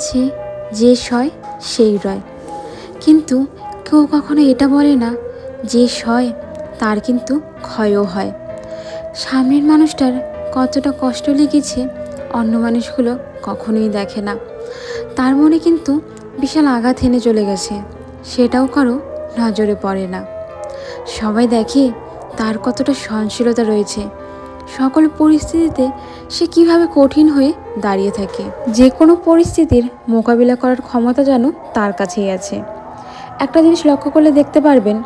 আছে যে সয় সেই রয়, কিন্তু কেউ কখনো এটা বলে না যে সয় তার কিন্তু ক্ষয়ও হয়। সামনের মানুষটার কতটা কষ্ট লেগেছে অন্য মানুষগুলো কখনোই দেখে না। তার মনে কিন্তু বিশাল আঘাত এনে চলে গেছে, সেটাও কারো নজরে পড়ে না। সবাই দেখে তার কতটা সহনশীলতা রয়েছে, সকল পরিস্থিতিতে সে কিভাবে কঠিন হয়ে দাঁড়িয়ে থাকে। যে কোনো পরিস্থিতির মোকাবিলা করার ক্ষমতা যেন তার কাছেই আছে। একটা জিনিস লক্ষ্য করলে দেখতে পারবেন,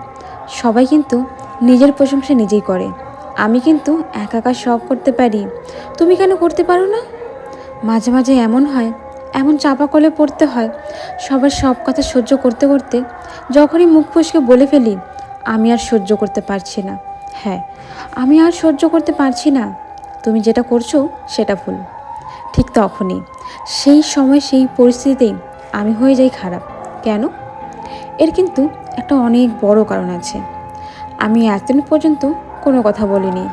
সবাই কিন্তু নিজের প্রশংসা নিজেই করে। আমি কিন্তু একা একা সব করতে পারি, তুমি কেন করতে পারো না? মাঝে মাঝে এমন হয়, এমন চাপা কলে পড়তে হয় সবার সব কথা সহ্য করতে করতে, যখনই মুখ ফসকে বলে ফেলি আমি আর সহ্য করতে পারছি না, হ্যাঁ আমি আর সহ্য করতে পারছি না, তুমি যেটা করছো সেটা ভুল, ঠিক তখনই সেই সময় সেই পরিস্থিতিতেই আমি হয়ে যাই খারাপ। কেন? এর কিন্তু একটা অনেক বড় কারণ আছে। আমি এতদিন পর্যন্ত কোনো কথা বলিনি,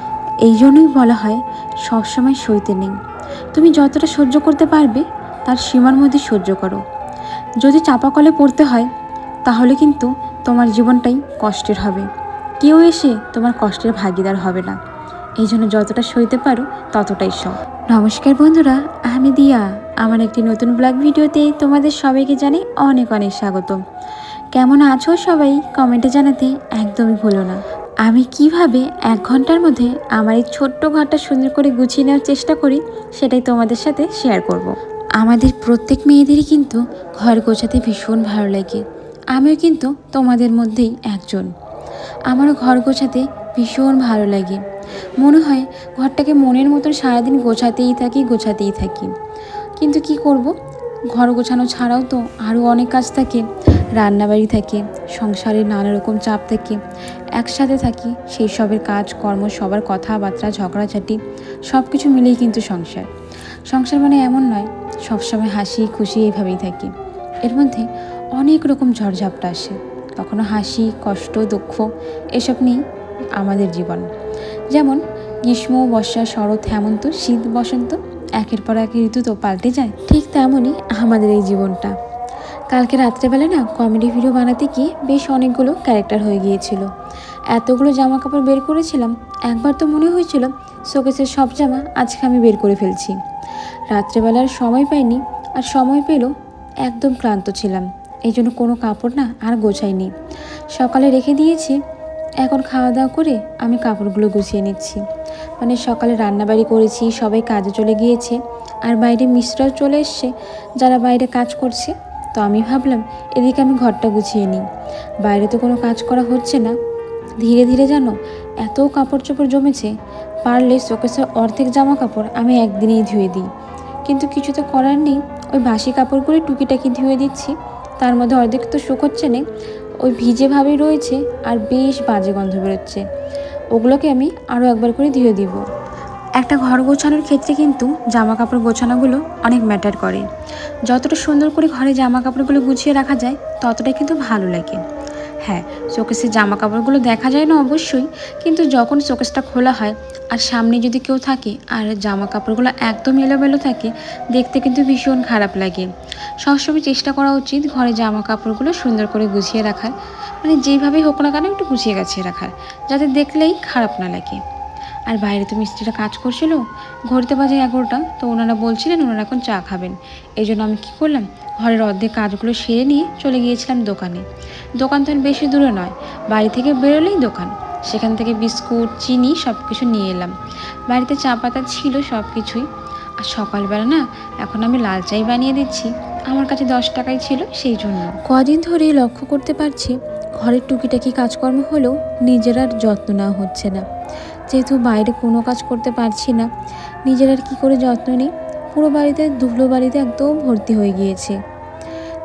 এই জন্যই বলা হয় সবসময় সইতে নেই। তুমি যতটা সহ্য করতে পারবে তার সীমার মধ্যে সহ্য করো। যদি চাপা কলে পড়তে হয় তাহলে কিন্তু তোমার জীবনটাই কষ্টের হবে, কেউ এসে তোমার কষ্টের ভাগিদার হবে না। এই জন্য যতটা সইতে পারো ততটাই সব। নমস্কার বন্ধুরা, আমি দিয়া। আমার একটি নতুন ব্লগ ভিডিওতে তোমাদের সবাইকে জানাই অনেক অনেক স্বাগতম। কেমন আছো সবাই কমেন্টে জানাতে একদমই ভুলো না। আমি কিভাবে 1 ঘন্টার মধ্যে আমার এই ছোট্ট ঘরটা সুন্দর করে গুছিয়ে নেওয়ার চেষ্টা করি সেটাই তোমাদের সাথে শেয়ার করব। আমাদের প্রত্যেক মেয়েদেরই কিন্তু ঘর গোছাতে ভীষণ ভালো লাগে, আমিও কিন্তু তোমাদের মধ্যেই একজন। আমারও ঘর গোছাতে ভীষণ ভালো লাগে, মনে হয় ঘরটাকে মনের মতন সারাদিন গোছাতেই থাকি। কিন্তু কি করব, ঘর গোছানো ছাড়াও তো আরও অনেক কাজ থাকে, রান্নাবাড়ি থাকে, সংসারের নানা রকম চাপ থাকে, একসাথে থাকি, সেই সবের কাজ কর্ম, সবার কথাবার্তা, ঝগড়াঝাটি সব কিছু মিলেই কিন্তু সংসার মানে এমন নয় সবসময় হাসি খুশি এইভাবেই থাকি। এর মধ্যে অনেক রকম ঝড়ঝাপটা আসে, কখনো হাসি, কষ্ট, দুঃখ, এসব নিয়েই আমাদের জীবন। যেমন গ্রীষ্ম, বর্ষা, শরৎ, হেমন্ত, শীত, বসন্ত, একের পর এক ঋতু তো পাল্টে যায়, ঠিক তেমনই আমাদের এই জীবনটা। কালকে রাত্রেবেলা না কমেডি ভিডিও বানাতে গিয়ে বেশ অনেকগুলো ক্যারেক্টার হয়ে গিয়েছিল। এতগুলো জামা কাপড় বের করেছিলাম, একবার তো মনে হয়েছিল শোকেসের সব জামা আজকে আমি বের করে ফেলছি। রাত্রেবেলার সময় পাইনি, আর সময় পেলেও একদম ক্লান্ত ছিলাম, এই জন্য কোনো কাপড় না আর গোছাইনি, সকালে রেখে দিয়েছি। এখন খাওয়া দাওয়া করে আমি কাপড়গুলো গুছিয়ে নিচ্ছি। মানে সকালে রান্নাবাড়ি করেছি, সবাই কাজে চলে গিয়েছে, আর বাইরে মিস্ত্রিরাও চলে এসছে যারা বাইরে কাজ করছে। তো আমি ভাবলাম এদিকে আমি ঘরটা গুছিয়ে নিই, বাইরে তো কোনো কাজ করা হচ্ছে না। ধীরে ধীরে জানো এত কাপড় চোপড় জমেছে, পারলে শোকেসের অর্ধেক জামা কাপড় আমি একদিনেই ধুয়ে দিই, কিন্তু কিছু তো করার নেই, ওই বাসি কাপড়গুলি টুকিটাকি ধুয়ে দিচ্ছি। তার মধ্যে অর্ধেক তো শুকোচ্ছে না, ওই ভিজেভাবেই রয়েছে আর বেশ বাজে গন্ধ বেরোচ্ছে, ওগুলোকে আমি আরও একবার করে ধুয়ে দিব। একটা ঘর গোছানোর ক্ষেত্রে কিন্তু জামা কাপড় গোছানোগুলো অনেক ম্যাটার করে। যতটা সুন্দর করে ঘরে জামা কাপড়গুলো গুছিয়ে রাখা যায় ততটাই কিন্তু ভালো লাগে। হ্যাঁ, শোকেসে জামা কাপড়গুলো দেখা যায় না অবশ্যই, কিন্তু যখন শোকেসটা খোলা হয় আর সামনে যদি কেউ থাকে আর জামা কাপড়গুলো একদম এলোমেলো থাকে, দেখতে কিন্তু ভীষণ খারাপ লাগে। সবসময় চেষ্টা করা উচিত ঘরে জামা কাপড়গুলো সুন্দর করে গুছিয়ে রাখার, মানে যেইভাবেই হোক না কেন একটু গুছিয়ে গাছিয়ে রাখার, যাতে দেখলেই খারাপ না লাগে। আর বাইরে তো মিস্ত্রিরা কাজ করছিল, ঘড়িতে বাজে 11টা, তো ওনারা বলছিলেন ওনারা এখন চা খাবেন। এই জন্য আমি কী করলাম, ঘরের অর্ধেক কাজগুলো সেরে নিয়ে চলে গিয়েছিলাম দোকানে। দোকান তো বেশি দূরে নয়, বাড়ি থেকে বেরোলেই দোকান, সেখান থেকে বিস্কুট, চিনি সব কিছু নিয়ে এলাম। বাড়িতে চা পাতা ছিল সব কিছুই। আর সকালবেলা না এখন আমি লাল চাই বানিয়ে দিচ্ছি, আমার কাছে 10 টাকাই ছিল, সেই জন্য কদিন ধরে লক্ষ্য করতে পারছি ঘরের টুকিটাকি কাজকর্ম হলেও নিজের আর যত্ন নেওয়া হচ্ছে না। যেহেতু বাইরে কোনো কাজ করতে পারছি না, নিজের আর কী করে যত্ন নিই, পুরো বাড়িতে ধুলো বাড়িতে একদম ভর্তি হয়ে গিয়েছে।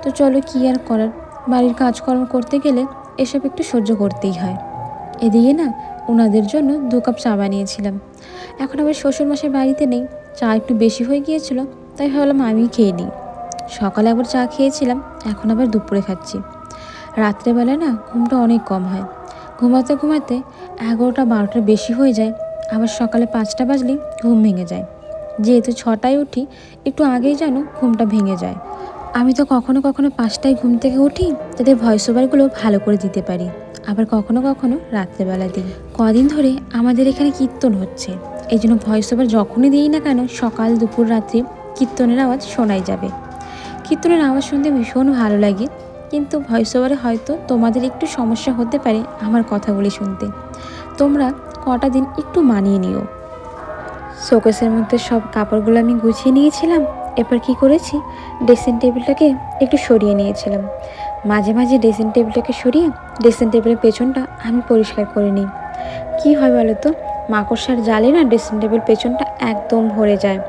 তো চলো কী আর করার, বাড়ির কাজকর্ম করতে গেলে এসব একটু সহ্য করতেই হয়। এদিকে না ওনাদের জন্য 2 কাপ চা বানিয়েছিলাম। এখন আবার শ্বশুরমশাই বাড়িতে নেই, চা একটু বেশি হয়ে গিয়েছিল, তাই ভাবলাম আমি খেয়ে নিই। সকালে একবার চা খেয়েছিলাম, এখন আবার দুপুরে খাচ্ছি। রাত্রেবেলায় না ঘুমটা অনেক কম হয়, ঘুমাতে ঘুমাতে 11টা 12টার বেশি হয়ে যায়, আবার সকালে 5টা বাজলেই ঘুম ভেঙে যায়। যেহেতু 6টায় উঠি, একটু আগেই যেন ঘুমটা ভেঙে যায়। আমি তো কখনো কখনো 5টায় ঘুম থেকে উঠি যাতে ভয়েস ওভারগুলো ভালো করে দিতে পারি, আবার কখনো কখনো রাত্রেবেলা দিই। কদিন ধরে আমাদের এখানে কীর্তন হচ্ছে, এই জন্য ভয়েস ওভার যখনই দিই না কেন সকাল দুপুর রাত্রি কীর্তনের আওয়াজ শোনাই যাবে। কীর্তনের আওয়াজ শুনতে ভীষণ ভালো লাগে, কিন্তু ভয়েস ওভারে হয়তো তোমাদের একটু সমস্যা হতে পারে আমার কথাগুলি শুনতে। তোমরা কটা দিন একটু মানিয়ে নিও। শোকেসের মধ্যে সব কাপড়গুলো আমি গুছিয়ে নিয়েছিলাম। এরপর কি করেছি, ড্রেসিং টেবিলটাকে একটু সরিয়ে নিয়েছিলাম। মাঝে মাঝে ড্রেসিং টেবিলটাকে সরিয়ে ড্রেসিং টেবিলের পেছনটা আমি পরিষ্কার করে নিই। কী হয় বলো তো, মাকড়সার জালে না ড্রেসিং টেবিল পেছনটা একদম ভরে যায়।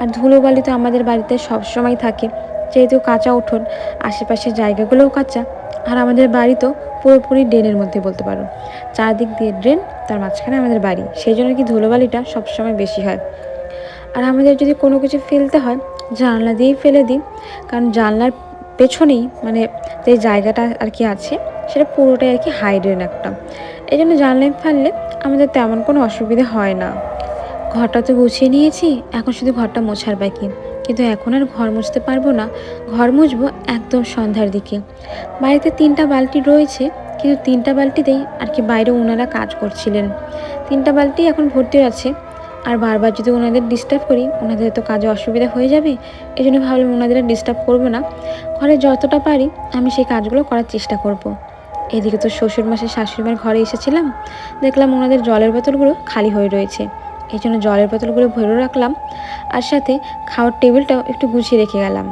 আর ধুলোবালি তো আমাদের বাড়িতে সবসময় থাকে, যেহেতু কাঁচা উঠোন, আশেপাশের জায়গাগুলোও কাঁচা। আর আমাদের বাড়ি তো পুরোপুরি ড্রেনের মধ্যে বলতে পারো, চারদিক দিয়ে ড্রেন, তার মাঝখানে আমাদের বাড়ি, সেই জন্য কি ধুলোবালিটা সবসময় বেশি হয়। আর আমাদের যদি কোনো কিছু ফেলতে হয় জানলা দিয়েই ফেলে দিই, কারণ জানলার পেছনেই মানে যে জায়গাটা আর কি আছে সেটা পুরোটাই আর কি হাই ড্রেন একটা, এই জন্য জানলায় ফেললে আমাদের তেমন কোনো অসুবিধা হয় না। ঘরটা তো গুছিয়ে নিয়েছি, এখন শুধু ঘরটা মোছার বাকি। কিন্তু এখন আর ঘর মুছতে পারবো না, ঘর মুছবো একদম সন্ধ্যার দিকে। বাড়িতে 3টা বালতি রয়েছে, কিন্তু 3টা বালতিতেই আর কি বাইরে ওনারা কাজ করছিলেন, 3টা বালতি এখন ভর্তি আছে। আর বারবার যদি ওনাদের ডিস্টার্ব করি ওনাদের তো কাজে অসুবিধা হয়ে যাবে, এই জন্য ভাবলাম ওনাদের ডিস্টার্ব করবো না, ঘরে যতটা পারি আমি সেই কাজগুলো করার চেষ্টা করব। এদিকে তো শ্বশুর মাসের শাশুড়িমার ঘরে এসেছিলাম, দেখলাম ওনাদের জলের বোতলগুলো খালি হয়ে রয়েছে, এই জন্য জলের বোতলগুলো ভরে রাখলাম। আর সাথে খাওয়ার টেবিলটাও একটু গুছিয়ে রেখে গেলাম।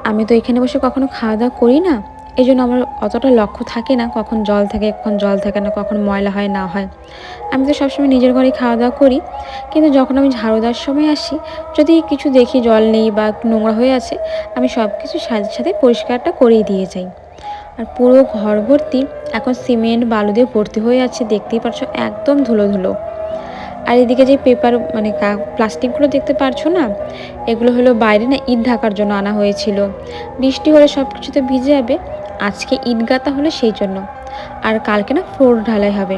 আমি তো এখানে বসে কখনো খাওয়া দাওয়া করি না, এই জন্য আমার অতটা লক্ষ্য থাকে না কখন জল থাকে কখন জল থাকে না, কখন ময়লা হয় না হয়। আমি তো সবসময় নিজের ঘরেই খাওয়া দাওয়া করি, কিন্তু যখন আমি ঝাড়ু দেওয়ার সময় আসি, যদি কিছু দেখি জল নেই বা নোংরা হয়ে আছে, আমি সব কিছু সাথে সাথে পরিষ্কারটা করেই দিয়ে যাই। আর পুরো ঘর ভর্তি এখন সিমেন্ট বালু দিয়ে ভর্তি হয়ে আছে, দেখতেই পাচ্ছ একদম ধুলো ধুলো। আর এদিকে যে পেপার মানে প্লাস্টিকগুলো দেখতে পারছো না, এগুলো হলো বাইরে না ইট ঢাকার জন্য আনা হয়েছিল, বৃষ্টি হলে সব কিছুতে ভিজে যাবে। আজকে ইট গাঁথা হলো সেই জন্য, আর কালকে না ফ্লোর ঢালাই হবে।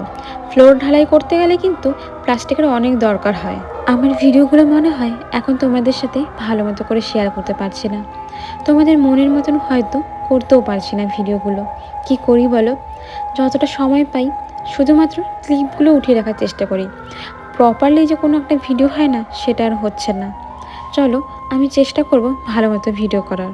ফ্লোর ঢালাই করতে গেলে কিন্তু প্লাস্টিকের অনেক দরকার হয়। আমার ভিডিওগুলো মনে হয় এখন তোমাদের সাথে ভালো মতো করে শেয়ার করতে পারছি না, তোমাদের মনের মতন হয়তো করতেও পারছি না ভিডিওগুলো। কি করি বলো, যতটা সময় পাই শুধুমাত্র ক্লিপগুলো উঠিয়ে রাখার চেষ্টা করি, প্রপারলি যে কোনো একটা ভিডিও হয় না সেটা আর হচ্ছে না। চলো আমি চেষ্টা করব ভালো মতো ভিডিও করার।